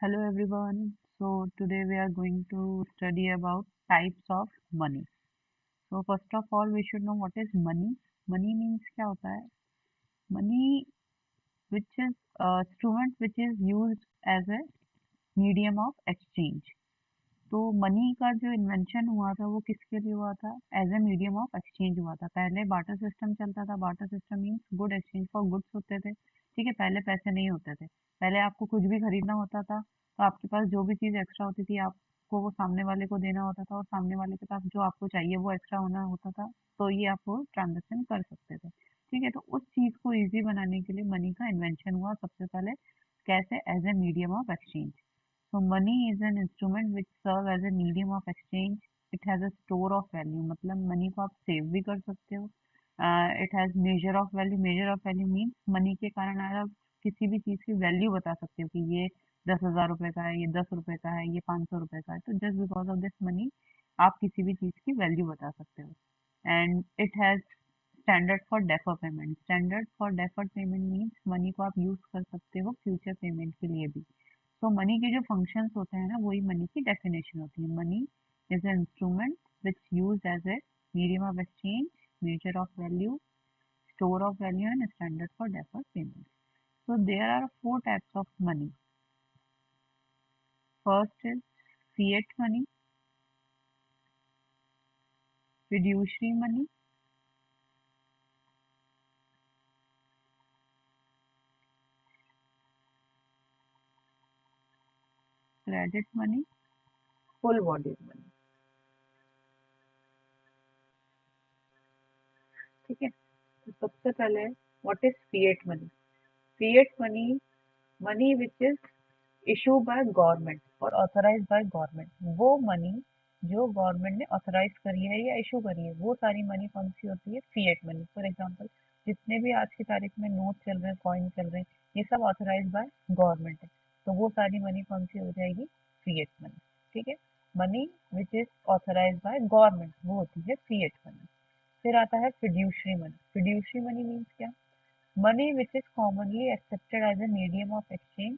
Hello everyone. So today we are going to study about types of money. So first of all we should know what is money. Money means क्या होता है? Money which is instrument which is used as a medium of exchange. तो money का जो invention हुआ था वो किसके लिए हुआ था? As a medium of exchange हुआ था। पहले बार्टर सिस्टम चलता था। Barter system means good exchange for goods होते थे। ठीक है, पहले पैसे नहीं होते थे। पहले आपको कुछ भी खरीदना होता था तो आपके पास जो भी चीज़ एक्स्ट्रा होती थी आपको वो सामने वाले को देना होता था और सामने वाले के पास जो आपको चाहिए वो एक्स्ट्रा होना होता था, तो ये आप वो ट्रांजेक्शन कर सकते थे। ठीक है, तो उस चीज़ को ईजी बनाने के लिए मनी का इन्वेंशन हुआ सबसे पहले। कैसे? As a medium of exchange. So money is an instrument which serve as a medium of exchange. It has a store of value. मतलब money को आप सेव भी कर सकते हो। It has measure of value. Measure of value means money के कारण आप किसी भी चीज़ की वैल्यू बता सकते हो कि ये 10,000 रुपए का है, ये 10 रुपए का है, ये 500 रुपए का है। तो just because of this money आप किसी भी चीज़ की वैल्यू बता सकते हो। And it has standard for defer payment. Standard for deferred payment means money को आप यूज कर सकते हो फ्यूचर पेमेंट के लिए भी। तो मनी के जो फंक्शंस होते हैं ना वही मनी की डेफिनेशन होती है। Money is an instrument which use as a medium of exchange, measure of value, store of value and standard for deferred payment. So there are four types of money. First is fiat money, fiduciary money, credit money, full body money. ठीक है, तो सबसे पहले what is fiat money? Fiat money, money which is issue by government और authorise by government. वो money जो government ने authorise करी है या इशू करी है वो सारी मनी कौन सी होती है? Fiat money. फॉर एग्जांपल जितने भी आज की तारीख में नोट चल रहे हैं, कॉइन चल रहे हैं, ये सब ऑथराइज बाय गवर्नमेंट है। तो वो सारी मनी कौन सी हो जाएगी? Fiat money. ठीक है, money which is authorise by government वो होती है फिएट मनी। फिर आता है fiduciary money. Fiduciary money means क्या? Money which is commonly accepted as a medium of exchange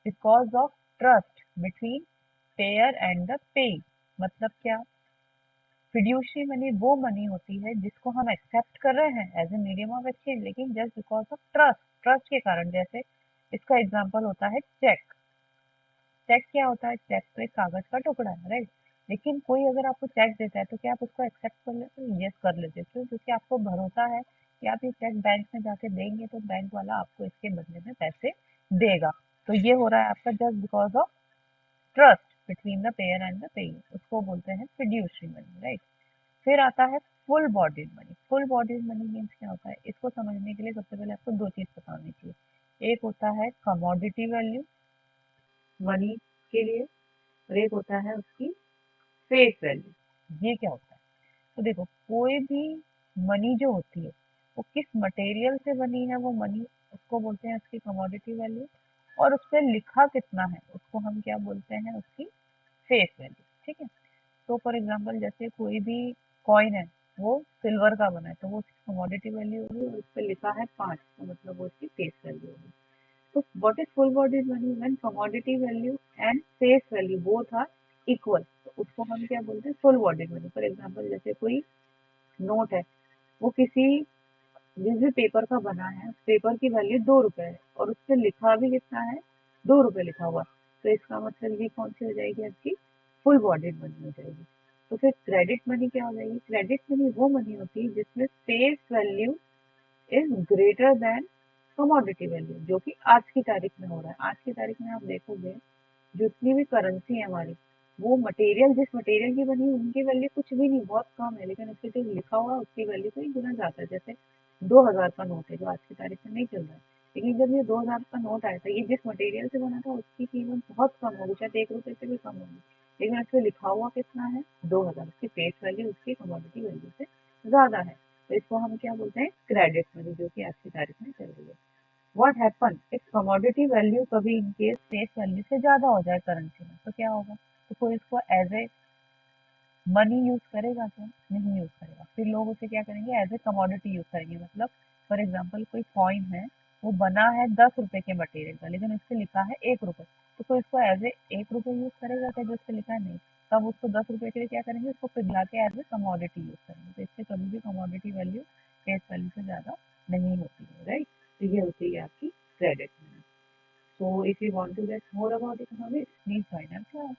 because of trust between payer and the pay. मतलब क्या? Fiduciary money वो मनी होती है जिसको हम एक्सेप्ट कर रहे हैं as a medium of exchange, लेकिन just because of trust, trust के कारण। जैसे इसका एग्जांपल होता है चेक। चेक क्या होता है? चेक तो एक कागज का टुकड़ा है, राइट? लेकिन कोई अगर आपको चेक देता है तो क्या आप उसको एक्सेप्ट कर लेते हो? यस, कर लेते हो। क्यों? क्योंकि आपको भरोसा है कि आप ये चेक बैंक में जाके देंगे तो बैंक वाला आपको इसके बदले में पैसे देगा। तो ये हो रहा है आपका just because of trust between the pair and the paying. उसको बोलते हैं फिड्यूशरी मनी, राइट? फिर आता है full bodied money. Full bodied money means क्या होता है? इसको समझने के लिए सबसे पहले आपको दो चीज पता होनी चाहिए। एक होता है कमोडिटी वैल्यू मनी के लिए, और एक होता है उसकी फेस वैल्यू। ये क्या होता है? तो देखो, कोई भी मनी जो होती है वो किस मटेरियल से बनी है वो मनी, उसको बोलते हैं उसकी कमोडिटी वैल्यू। और उस पर लिखा कितना है उसको हम क्या बोलते हैं? उसकी फेस वैल्यू। ठीक है, तो फॉर एग्जांपल जैसे कोई भी कॉइन है वो सिल्वर का बना है तो वो उसकी कमोडिटी वैल्यू होगी, और उस पर लिखा है 5 तो मतलब वो उसकी फेस वैल्यू होगी। तो what is full body money? When commodity value and face value both are equal, तो उसको हम क्या बोलते हैं? full body money। For example जैसे कोई नोट है, वो किसी जिस भी पेपर का बना है, उस पेपर की वैल्यू 2 रुपए है और उस पर लिखा भी कितना है? 2 रुपए लिखा हुआ। तो इसका मतलब ये कौन सी हो जाएगी? आपकी फुल बॉडी मनी हो जाएगी। तो फिर क्रेडिट मनी क्या हो जाएगी? क्रेडिट मनी वो मनी होती है जिसमें face value is greater than commodity value, जो कि आज की तारीख में हो रहा है। आज की तारीख में आप देखोगे जितनी भी करेंसी है हमारी, वो मटेरियल जिस मटेरियल की बनी है उनकी वैल्यू कुछ भी नहीं, बहुत कम है, लेकिन उसके जो लिखा हुआ है उसकी वैल्यू को ही गुना जाता है। जैसे 2000 का नोट है जो आज की तारीख में नहीं चल रहा है, लेकिन जब ये 2000 का नोट आया था, ये जिस मटेरियल से बना था उसकी कीमत बहुत कम होगी, शायद 1 रुपए से भी कम होगी, लेकिन उसमें लिखा हुआ कितना है? 2000। उसकी फेस वैल्यू उसकी कमोडिटी वैल्यू से ज्यादा है। तो इसको हम क्या बोलते हैं? क्रेडिट मनी, जो कि आज की तारीख में चल रही है। What happen if commodity value कभी इन केस फेस वैल्यू से ज्यादा हो जाए करेंसी में, तो क्या होगा? तो कोई इसको एज ए मनी यूज करेगा? क्या नहीं यूज करेगा। फिर लोग उसे क्या करेंगे? एज ए कमोडिटी यूज करेंगे। मतलब फॉर एग्जांपल कोई कॉइन है, वो बना है 10 रुपए के मटेरियल का, लेकिन उससे लिखा है 1 रुपए, तो कोई इसको एज ए 1 रुपए यूज करेगा क्या जो उससे लिखा है? नहीं। तब उसको 10 रुपए के लिए क्या करेंगे, उसको पिघला के एज ए कमोडिटी यूज करेंगे। तो इससे कभी भी कमोडिटी वैल्यू फेस वैल्यू से ज्यादा नहीं होती है, राइट। तो ये होती है आपकी credit money. So if you want to get more about economics, please join our class.